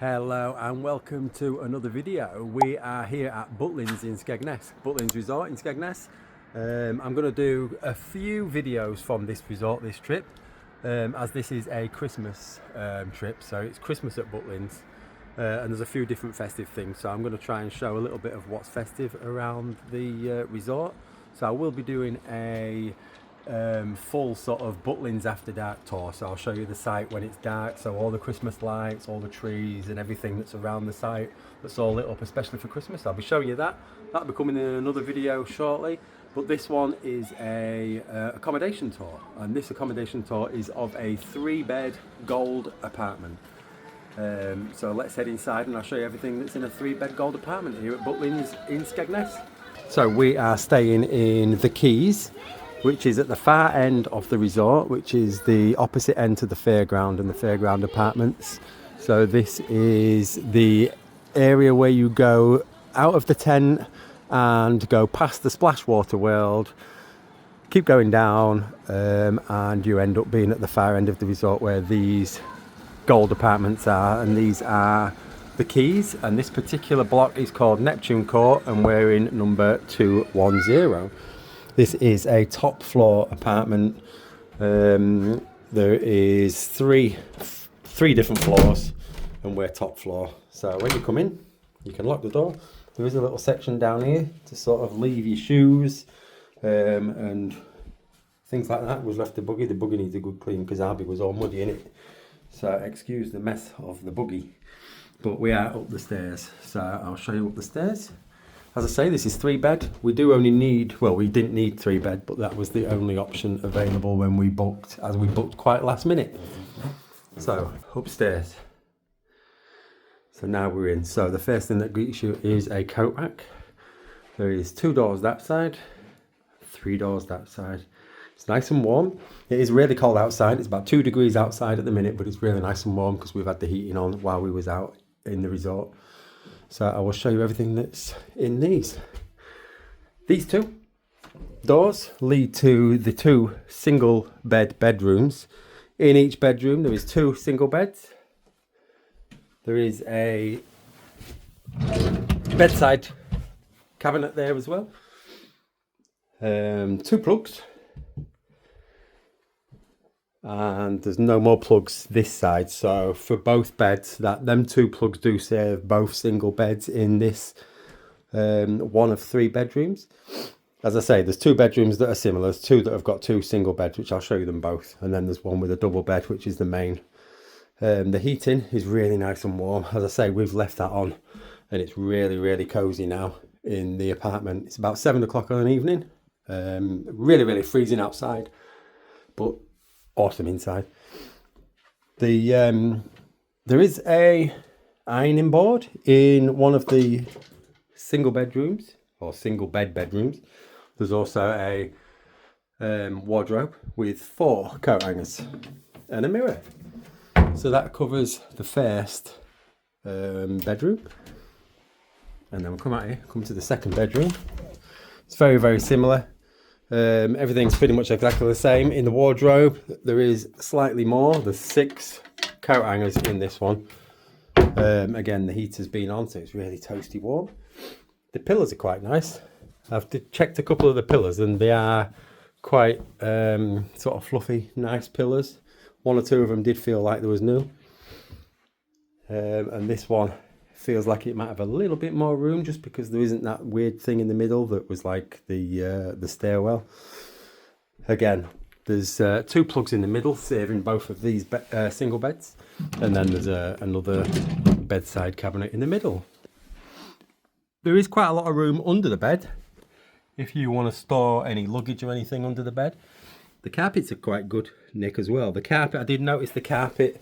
Hello and welcome to another video. We are here at Butlin's in Skegness, Butlin's Resort in Skegness. I'm going to do a few videos from this resort, this trip, as this is a Christmas trip. So it's Christmas at Butlin's and there's a few different festive things. So I'm going to try and show a little bit of what's festive around the resort. So I will be doing a full sort of Butlin's after dark tour, so I'll show you the site when it's dark, so all the Christmas lights, all the trees and everything that's around the site that's all lit up especially for Christmas. I'll be showing you that. That'll be coming in another video shortly, but this one is a accommodation tour, and this accommodation tour is of a 3-bed gold apartment. So let's head inside and I'll show you everything that's in a 3-bed gold apartment here at Butlin's in Skegness. So we are staying in the Keys, which is at the far end of the resort, which is the opposite end to the fairground and the fairground apartments. So this is the area where you go out of the tent and go past the splash water world, keep going down, and you end up being at the far end of the resort where these gold apartments are, and these are the Keys, and this particular block is called Neptune Court and we're in number 210. This is a top floor apartment. There is three different floors and we're top floor. So when you come in, you can lock the door. There is a little section down here to sort of leave your shoes and things like that. We've left the buggy. The buggy needs a good clean because Albie was all muddy in it. So excuse the mess of the buggy. But we are up the stairs. So I'll show you up the stairs. As I say, this is 3-bed. We do only need, well, we didn't need 3-bed, but that was the only option available when we booked, as we booked quite last minute. So, upstairs. So now we're in. So the first thing that greets you is a coat rack. There is 2 doors that side, 3 doors that side. It's nice and warm. It is really cold outside. It's about 2 degrees outside at the minute, but it's really nice and warm because we've had the heating on while we was out in the resort. So I will show you everything that's in these. These 2 doors lead to the 2 single bed bedrooms. In each bedroom there is 2 single beds. There is a bedside cabinet there as well. 2 plugs. And there's no more plugs this side, so for both beds, them 2 plugs do serve both single beds in this one of 3 bedrooms. As I say, there's 2 bedrooms that are similar. There's 2 that have got 2 single beds, which I'll show you them both, and then there's one with a double bed, which is the main. The heating is really nice and warm. As I say, we've left that on and it's really cozy now in the apartment. It's about 7 o'clock on an evening. Really freezing outside, but awesome inside. There is a ironing board in one of the single bedrooms or single bed bedrooms. There's also a wardrobe with 4 coat hangers and a mirror. So that covers the first bedroom. And then we'll come out here, come to the second bedroom. It's very similar. Everything's pretty much exactly the same. In the wardrobe there is slightly more. There's 6 coat hangers in this one. Again, the heater's been on, so it's really toasty warm. The pillows are quite nice. I've checked a couple of the pillows and they are quite sort of fluffy, nice pillows. 1 or 2 of them did feel like there was new. And this one feels like it might have a little bit more room just because there isn't that weird thing in the middle that was like the stairwell. Again, there's 2 plugs in the middle serving both of these single beds, and then there's another bedside cabinet in the middle. There is quite a lot of room under the bed if you want to store any luggage or anything under the bed. The carpets are quite good, Nick, as well. The carpet, I did notice the carpet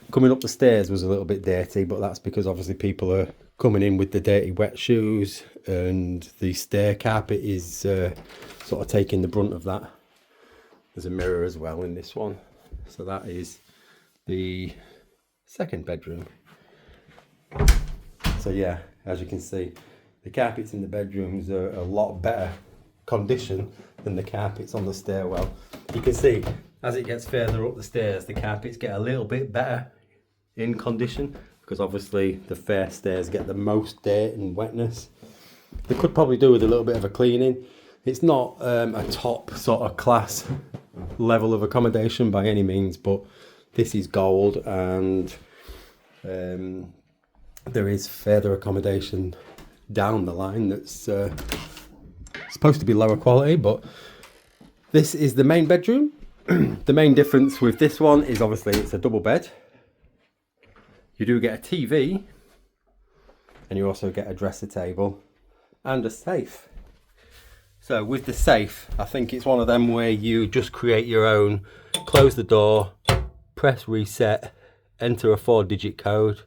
coming up the stairs was a little bit dirty, but that's because obviously people are coming in with the dirty wet shoes, and the stair carpet is sort of taking the brunt of that. There's a mirror as well in this one. So that is the second bedroom. So yeah, as you can see, the carpets in the bedrooms are a lot better condition than the carpets on the stairwell. You can see as it gets further up the stairs, the carpets get a little bit better in condition because obviously the fair stairs get the most dirt and wetness. They could probably do with a little bit of a cleaning. It's not a top sort of class level of accommodation by any means, but this is gold, and there is further accommodation down the line that's supposed to be lower quality, but this is the main bedroom. The main difference with this one is obviously it's a double bed. You do get a TV, and you also get a dresser table and a safe. So with the safe, I think it's one of them where you just create your own, close the door, press reset, enter a 4-digit code,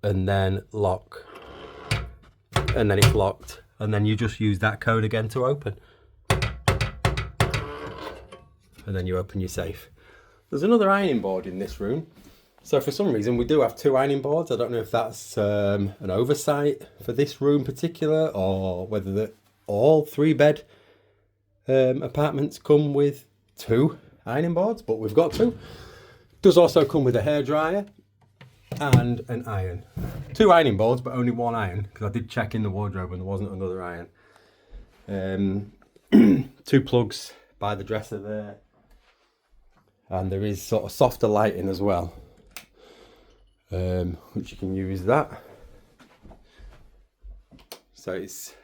and then lock. And then it's locked, and then you just use that code again to open. And then you open your safe. There's another ironing board in this room. So for some reason we do have 2 ironing boards. I don't know if that's an oversight for this room particular, or whether all 3-bed apartments come with 2 ironing boards, but we've got 2. Does also come with a hairdryer and an iron. 2 ironing boards, but only 1 iron, because I did check in the wardrobe and there wasn't another iron. 2 plugs by the dresser there. And there is sort of softer lighting as well, which you can use that. So it's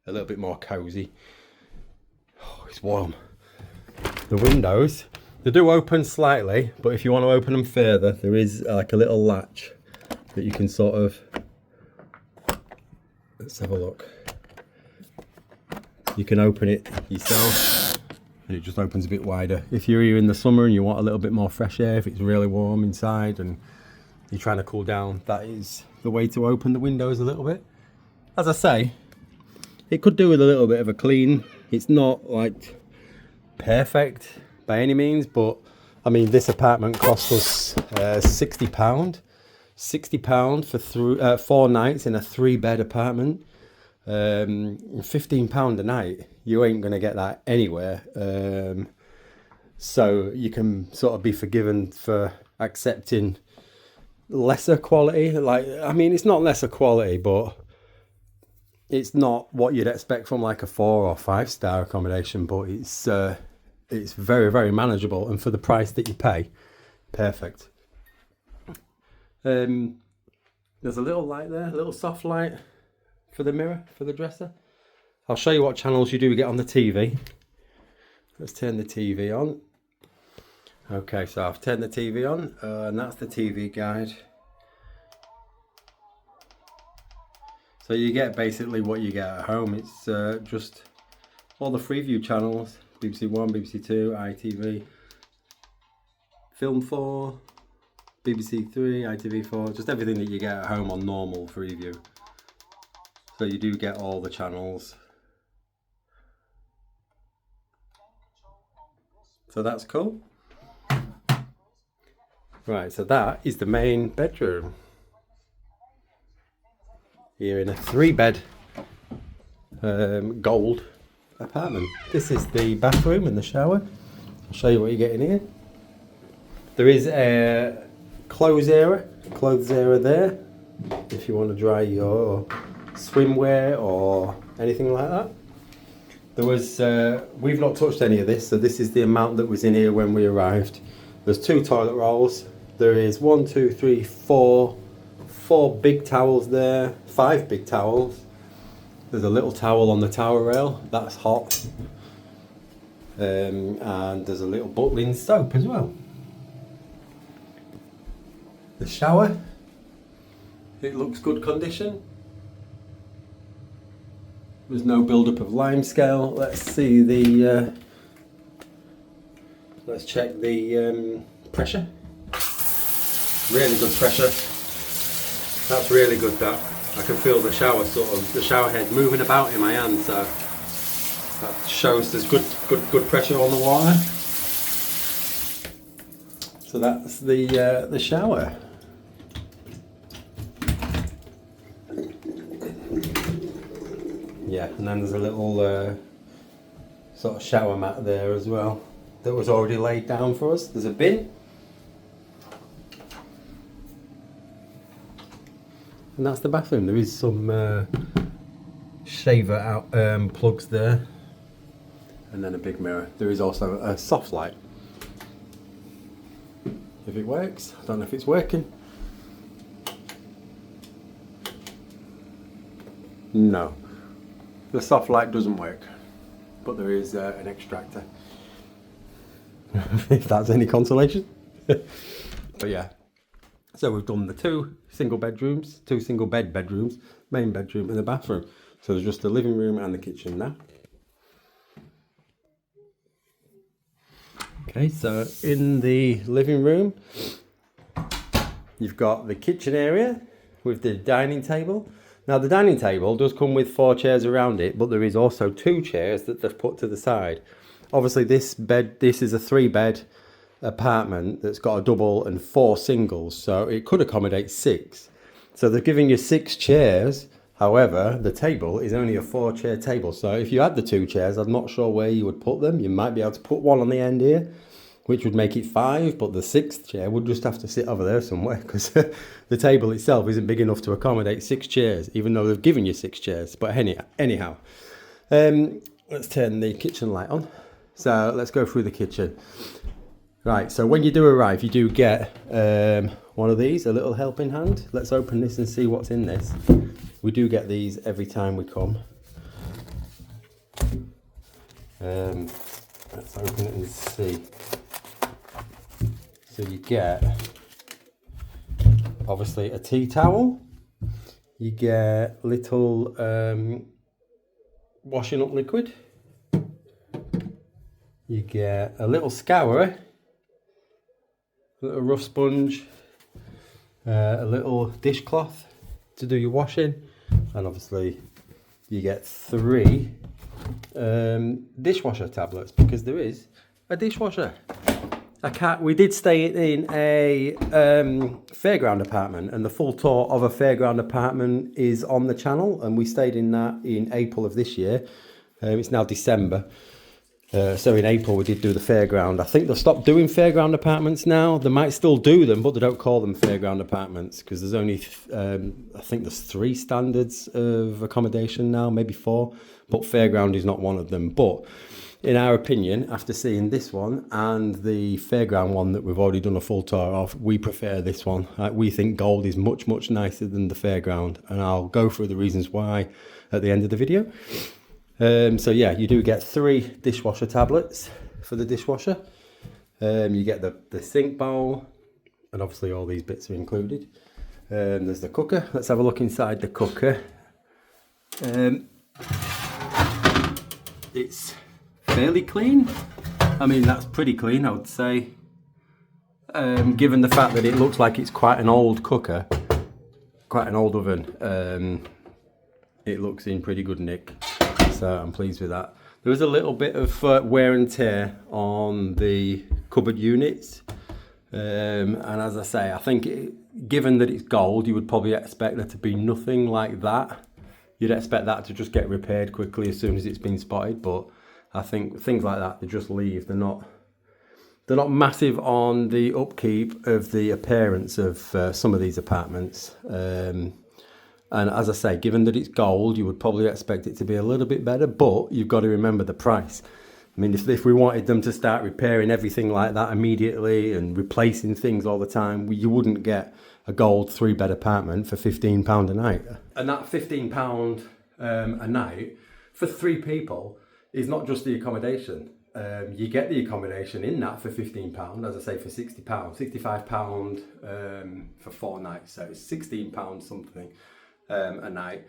a little bit more cozy. Oh, it's warm. The windows, they do open slightly, but if you want to open them further, there is like a little latch that you can sort of, let's have a look. You can open it yourself, and it just opens a bit wider. If you're here in the summer and you want a little bit more fresh air, if it's really warm inside and you're trying to cool down, that is the way to open the windows a little bit. As I say, it could do with a little bit of a clean. It's not like perfect by any means, but I mean, this apartment cost us £60. £60 for 4 nights in a 3-bed apartment. £15 a night. You ain't gonna get that anywhere. So you can sort of be forgiven for accepting lesser quality. Like, I mean, it's not lesser quality, but it's not what you'd expect from like a 4 or 5-star accommodation, but it's very, very manageable, and for the price that you pay, perfect. There's a little light there, a little soft light for the mirror, for the dresser. I'll show you what channels you do get on the TV. Let's turn the TV on. Okay, so I've turned the TV on, and that's the TV guide. So you get basically what you get at home. It's just all the Freeview channels, BBC 1, BBC 2, ITV, Film 4, BBC 3, ITV4, just everything that you get at home on normal Freeview. So you do get all the channels. So that's cool. Right, so that is the main bedroom. Here in a 3-bed gold apartment. This is the bathroom and the shower. I'll show you what you get in here. There is a clothes area there if you want to dry your swimwear or anything like that. There was we've not touched any of this, so this is the amount that was in here when we arrived. There's 2 toilet rolls. There is 1, 2, 3, 4 big towels there, 5 big towels. There's a little towel on the tower rail, that's hot. And there's a little Butlin soap as well. The shower, it looks good condition. There's no build-up of limescale. Let's see the, let's check the pressure. Really good pressure. That's really good, that. I can feel the shower the shower head moving about in my hand, so that shows there's good pressure on the water. So that's the shower. Yeah, and then there's a little sort of shower mat there as well that was already laid down for us. There's a bin. And that's the bathroom. There is some shaver out plugs there, and then a big mirror. There is also a soft light. If it works, I don't know if it's working. No, the soft light doesn't work, but there is an extractor. If that's any consolation. But yeah, so we've done the two single bed bedrooms, main bedroom and the bathroom. So there's just the living room and the kitchen now. Okay, so in the living room, you've got the kitchen area with the dining table. Now the dining table does come with 4 chairs around it, but there is also 2 chairs that they've put to the side. Obviously this is a 3-bed apartment that's got a double and 4 singles, so it could accommodate 6. So they're giving you 6 chairs. However, the table is only a 4-chair table. So if you had the 2 chairs, I'm not sure where you would put them. You might be able to put one on the end here, which would make it 5, but the 6th chair would just have to sit over there somewhere, because the table itself isn't big enough to accommodate 6 chairs, even though they've given you 6 chairs. But anyhow, let's turn the kitchen light on. So let's go through the kitchen. Right, so when you do arrive, you do get one of these, a little helping hand. Let's open this and see what's in this. We do get these every time we come. Let's open it and see. So you get, obviously, a tea towel. You get little washing up liquid. You get a little scourer, a little rough sponge, a little dishcloth to do your washing, and obviously you get 3 dishwasher tablets, because there is a dishwasher. We did stay in a fairground apartment, and the full tour of a fairground apartment is on the channel, and we stayed in that in April of this year. It's now December. So in April we did do the fairground. I think they've stopped doing fairground apartments now. They might still do them, but they don't call them fairground apartments, because there's only, I think there's 3 standards of accommodation now, maybe 4, but fairground is not one of them. But in our opinion, after seeing this one and the fairground one that we've already done a full tour of, we prefer this one. We think gold is much, much nicer than the fairground, and I'll go through the reasons why at the end of the video. So yeah, you do get 3 dishwasher tablets for the dishwasher. You get the sink bowl, and obviously all these bits are included. There's the cooker. Let's have a look inside the cooker. It's fairly clean. I mean, that's pretty clean, I would say. Given the fact that it looks like it's quite an old cooker, quite an old oven, it looks in pretty good nick. So I'm pleased with that. There was a little bit of wear and tear on the cupboard units, and as I say, I think given that it's gold, you would probably expect there to be nothing like that. You'd expect that to just get repaired quickly as soon as it's been spotted, but I think things like that, they just leave. They're not massive on the upkeep of the appearance of some of these apartments. And as I say, given that it's gold, you would probably expect it to be a little bit better, but you've got to remember the price. I mean, if we wanted them to start repairing everything like that immediately and replacing things all the time, you wouldn't get a gold 3-bed apartment for £15 a night. And that £15 a night for 3 people is not just the accommodation. You get the accommodation in that for £15, as I say, for £60, £65 for 4 nights, so it's £16 something a night.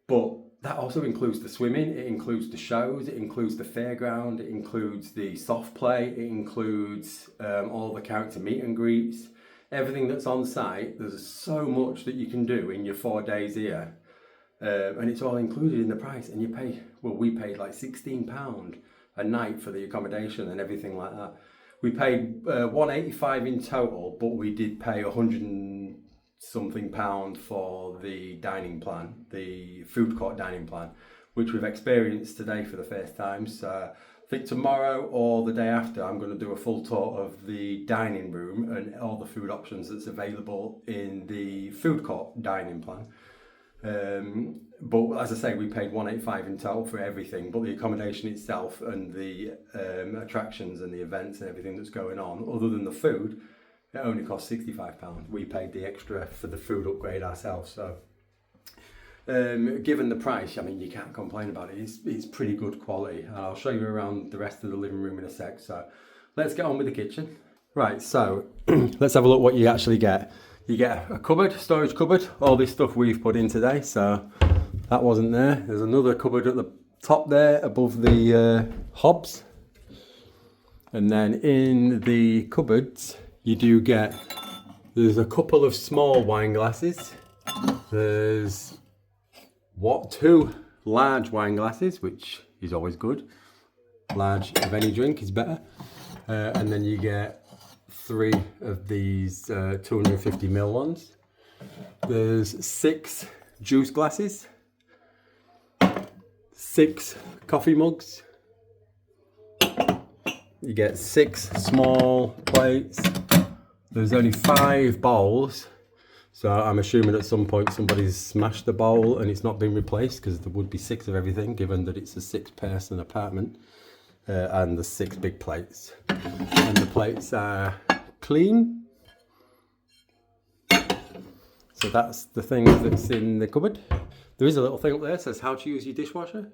But that also includes the swimming, it includes the shows, it includes the fairground, it includes the soft play, it includes all the character meet and greets, everything that's on site. There's so much that you can do in your 4 days here, and it's all included in the price. And you pay, well, we paid like £16 a night for the accommodation and everything like that. We paid £185 in total, but we did pay £100 and something for the dining plan, the food court dining plan, which we've experienced today for the first time. So I think tomorrow or the day after, I'm going to do a full tour of the dining room and all the food options that's available in the food court dining plan. But as I say, we paid $185 in total for everything, but the accommodation itself and the attractions and the events and everything that's going on, other than the food, it only cost £65. We paid the extra for the food upgrade ourselves. So given the price, I mean, you can't complain about it. It's pretty good quality. I'll show you around the rest of the living room in a sec. So let's get on with the kitchen. Right, so let's have a look what you actually get. You get a cupboard, storage cupboard. All this stuff we've put in today, so that wasn't there. There's another cupboard at the top there above the hobs. And then in the cupboards, you do get, there's a couple of small wine glasses. There's two large wine glasses, which is always good. Large of any drink is better. And then you get 3 of these 250ml ones. There's 6 juice glasses, 6 coffee mugs. You get 6 small plates. There's only 5 bowls, so I'm assuming at some point somebody's smashed the bowl and it's not been replaced, because there would be 6 of everything, given that it's a 6-person apartment. And the 6 big plates, and the plates are clean. So that's the thing that's in the cupboard. There is a little thing up there that says how to use your dishwasher.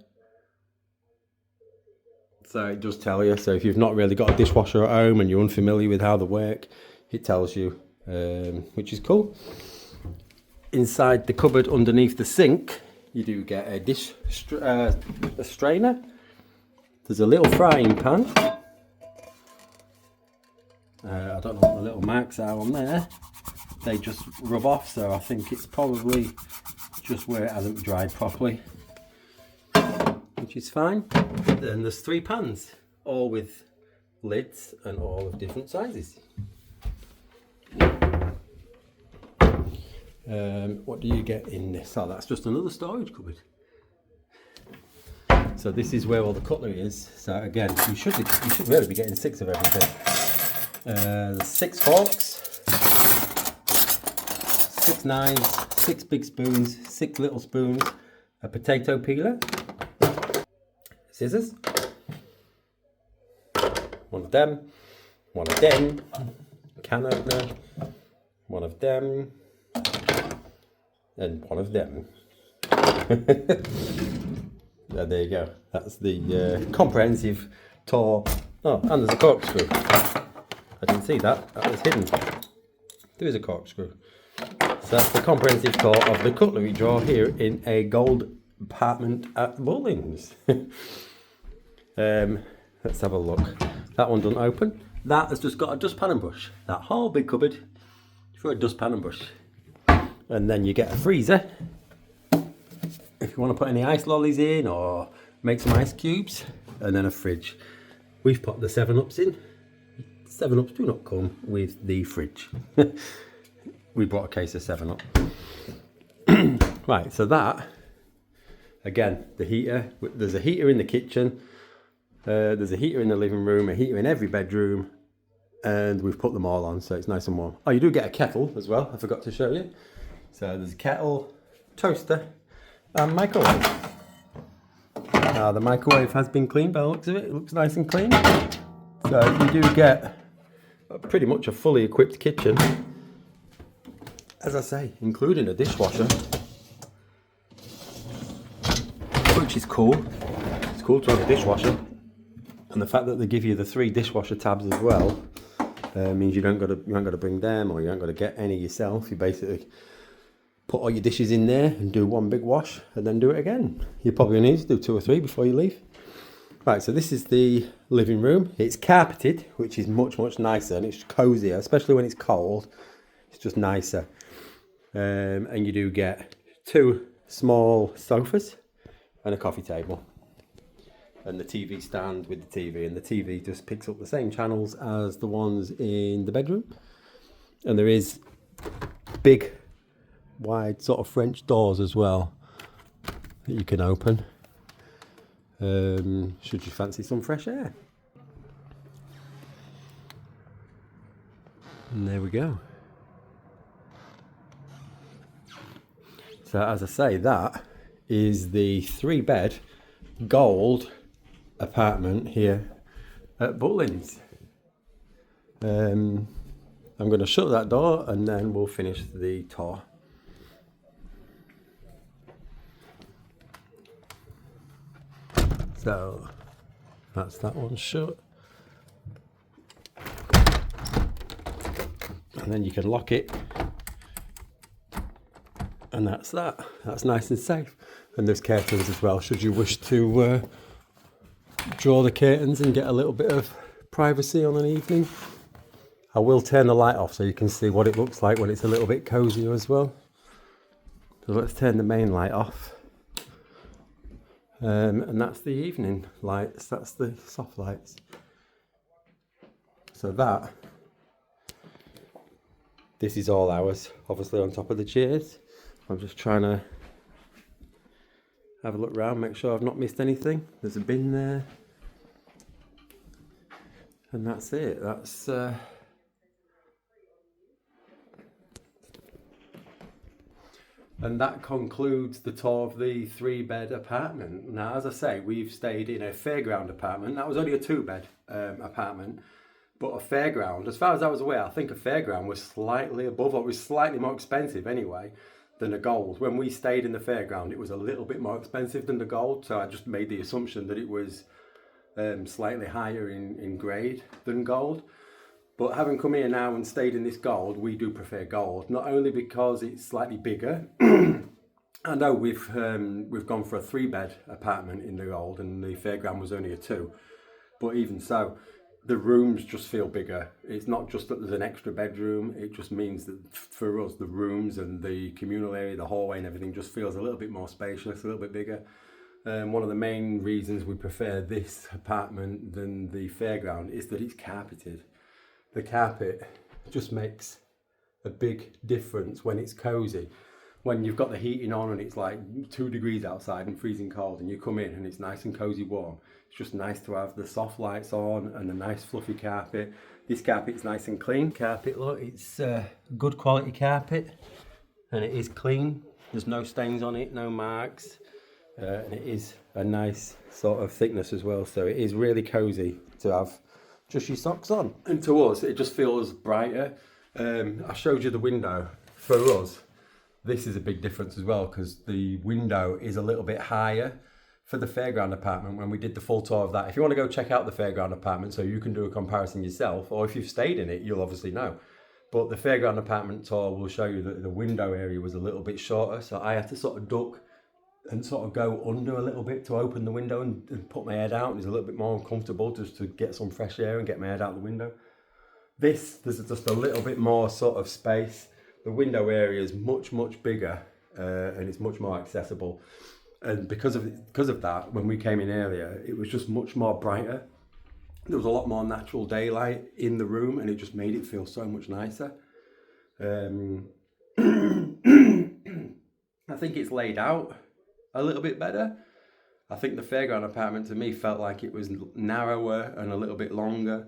So it does tell you. So if you've not really got a dishwasher at home and you're unfamiliar with how they work, it tells you, which is cool. Inside the cupboard underneath the sink, you do get a strainer. There's a little frying pan. I don't know what the little marks are on there. They just rub off, so I think it's probably just where it hasn't dried properly, which is fine. Then there's 3 pans, all with lids and all of different sizes. What do you get in this? Oh, that's just another storage cupboard. So this is where all the cutlery is. So again, you should really be getting 6 of everything. There's 6 forks, 6 knives, 6 big spoons, 6 little spoons, a potato peeler, scissors, one of them, can opener, one of them, and one of them. There you go. That's the comprehensive tour. Oh, and there's a corkscrew. I didn't see that. That was hidden. There is a corkscrew. So that's the comprehensive tour of the cutlery drawer here in a gold apartment at Butlins. Let's have a look. That one doesn't open. That has just got a dustpan and brush. That whole big cupboard for a dustpan and brush. And then you get a freezer. If you want to put any ice lollies in or make some ice cubes, and then a fridge. We've put the 7-Ups in. 7-Ups do not come with the fridge. We bought a case of 7-Up. Right, so that, again, the heater. There's a heater in the kitchen. There's a heater in the living room, a heater in every bedroom, and we've put them all on, so it's nice and warm. Oh, you do get a kettle as well, I forgot to show you. So there's a kettle, toaster, and microwave. Now the microwave has been cleaned by the looks of it. It looks nice and clean. So you do get pretty much a fully equipped kitchen. As I say, including a dishwasher, which is cool. It's cool to have a dishwasher, and the fact that they give you the 3 dishwasher tabs as well means you haven't got to bring them, or you haven't got to get any yourself. You basically put all your dishes in there and do one big wash and then do it again. You probably need to do 2 or 3 before you leave. Right, so this is the living room. It's carpeted, which is much, much nicer, and it's cozier, especially when it's cold. It's just nicer. And you do get 2 small sofas and a coffee table. And the TV stand with the TV, and the TV just picks up the same channels as the ones in the bedroom. And there is big, wide sort of French doors as well that you can open. should you fancy some fresh air. And there we go. So as I say, that is the 3-bed gold apartment here at Butlins. I'm going to shut that door and then we'll finish the tour. So that's that one shut. And then you can lock it. And that's that. That's nice and safe. And there's curtains as well, should you wish to draw the curtains and get a little bit of privacy on an evening. I will turn the light off so you can see what it looks like when it's a little bit cozier as well. So let's turn the main light off. And that's the evening lights, that's the soft lights. So this is all ours, obviously on top of the chairs. I'm just trying to have a look around, make sure I've not missed anything. There's a bin there. And that's it, that's... And that concludes the tour of the 3-bed apartment. Now, as I say, we've stayed in a fairground apartment. That was only a 2-bed apartment, but a fairground, as far as I was aware, I think a fairground was slightly above, or was slightly more expensive anyway, than a gold. When we stayed in the fairground, it was a little bit more expensive than the gold, so I just made the assumption that it was slightly higher in grade than gold. But having come here now and stayed in this gold, we do prefer gold. Not only because it's slightly bigger. I know we've gone for a 3-bed apartment in the gold, and the fairground was only a 2. But even so, the rooms just feel bigger. It's not just that there's an extra bedroom. It just means that for us, the rooms and the communal area, the hallway and everything just feels a little bit more spacious, a little bit bigger. One of the main reasons we prefer this apartment than the fairground is that it's carpeted. The carpet just makes a big difference when it's cozy. When you've got the heating on and it's like 2 degrees outside and freezing cold, and you come in and it's nice and cozy warm, it's just nice to have the soft lights on and a nice fluffy carpet. This carpet's nice and clean. Carpet, look, it's good quality carpet, and it is clean. There's no stains on it, no marks, and it is a nice sort of thickness as well, so it is really cozy to have just your socks on. And to us, it just feels brighter. I showed you the window. For us, this is a big difference as well, because the window is a little bit higher for the fairground apartment when we did the full tour of that. If you want to go check out the fairground apartment so you can do a comparison yourself, or if you've stayed in it, you'll obviously know. But the fairground apartment tour will show you that the window area was a little bit shorter, so I had to sort of duck and sort of go under a little bit to open the window and put my head out, and it's a little bit more uncomfortable just to get some fresh air and get my head out the window. There's just a little bit more sort of space. The window area is much bigger, and it's much more accessible. And because of that, when we came in earlier, it was just much more brighter. There was a lot more natural daylight in the room, and it just made it feel so much nicer. I think it's laid out a little bit better. I think the fairground apartment to me felt like it was narrower and a little bit longer.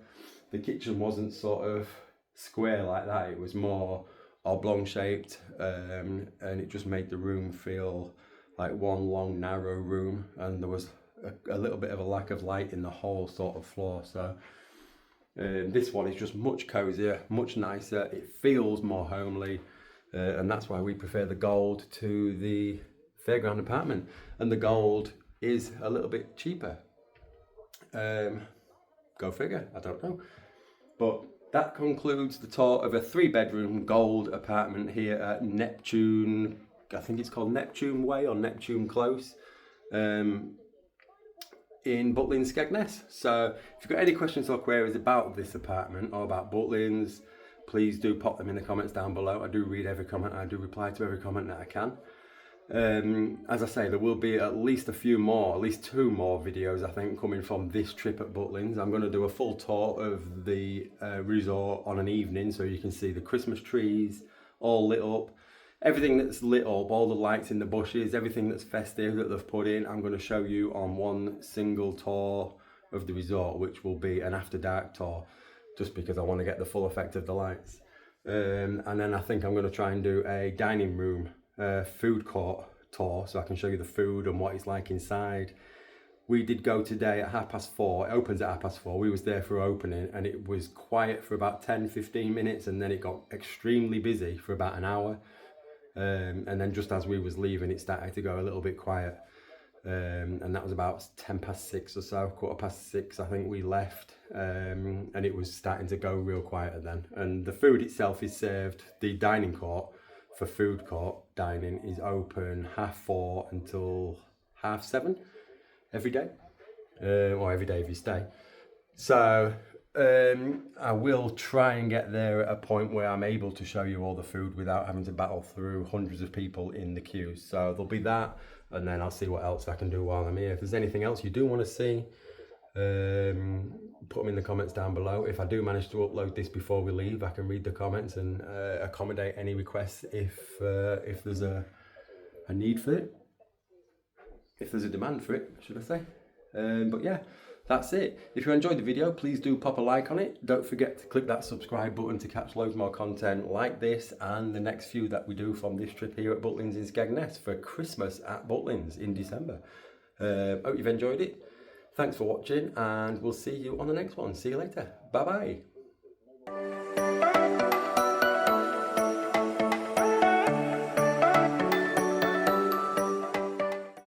The kitchen wasn't sort of square like that. It was more oblong shaped, and it just made the room feel like one long narrow room, and there was a little bit of a lack of light in the whole sort of floor. So this one is just much cozier, much nicer. It feels more homely, and that's why we prefer the gold to the fairground apartment. And the gold is a little bit cheaper. Go figure, I don't know. But that concludes the tour of a 3-bedroom gold apartment here at Neptune. I think it's called Neptune Way or Neptune Close, in Butlin, Skegness. So if you've got any questions or queries about this apartment or about Butlins, please do pop them in the comments down below. I do read every comment, I do reply to every comment that I can. As I say, there will be at least 2 more videos, I think, coming from this trip at Butlins. I'm going to do a full tour of the resort on an evening, so you can see the Christmas trees all lit up. everything that's lit up, all the lights in the bushes, everything that's festive that they've put in, I'm going to show you on one single tour of the resort, which will be an after dark tour, just because I want to get the full effect of the lights. And then I think I'm going to try and do a dining room food court tour, so I can show you the food and what it's like inside. We did go today at 4:30. It opens at 4:30. We was there for opening, and it was quiet for about 10-15 minutes, and then it got extremely busy for about an hour. And then just as we was leaving, it started to go a little bit quiet. And that was about 6:10 or so, 6:15 I think we left, and it was starting to go real quiet then. And the food itself is served, the dining court for food court dining is open 4:30 until 7:30 every day, or every day if you stay. So I will try and get there at a point where I'm able to show you all the food without having to battle through hundreds of people in the queues. So there'll be that, and then I'll see what else I can do while I'm here. If there's anything else you do want to see, put them in the comments down below. If I do manage to upload this before we leave, I can read the comments and accommodate any requests if there's a need for it. If there's a demand for it, should I say. But yeah, that's it. If you enjoyed the video, please do pop a like on it. Don't forget to click that subscribe button to catch loads more content like this and the next few that we do from this trip here at Butlins in Skegness for Christmas at Butlins in December. Hope you've enjoyed it. Thanks for watching, and we'll see you on the next one. See you later. Bye bye.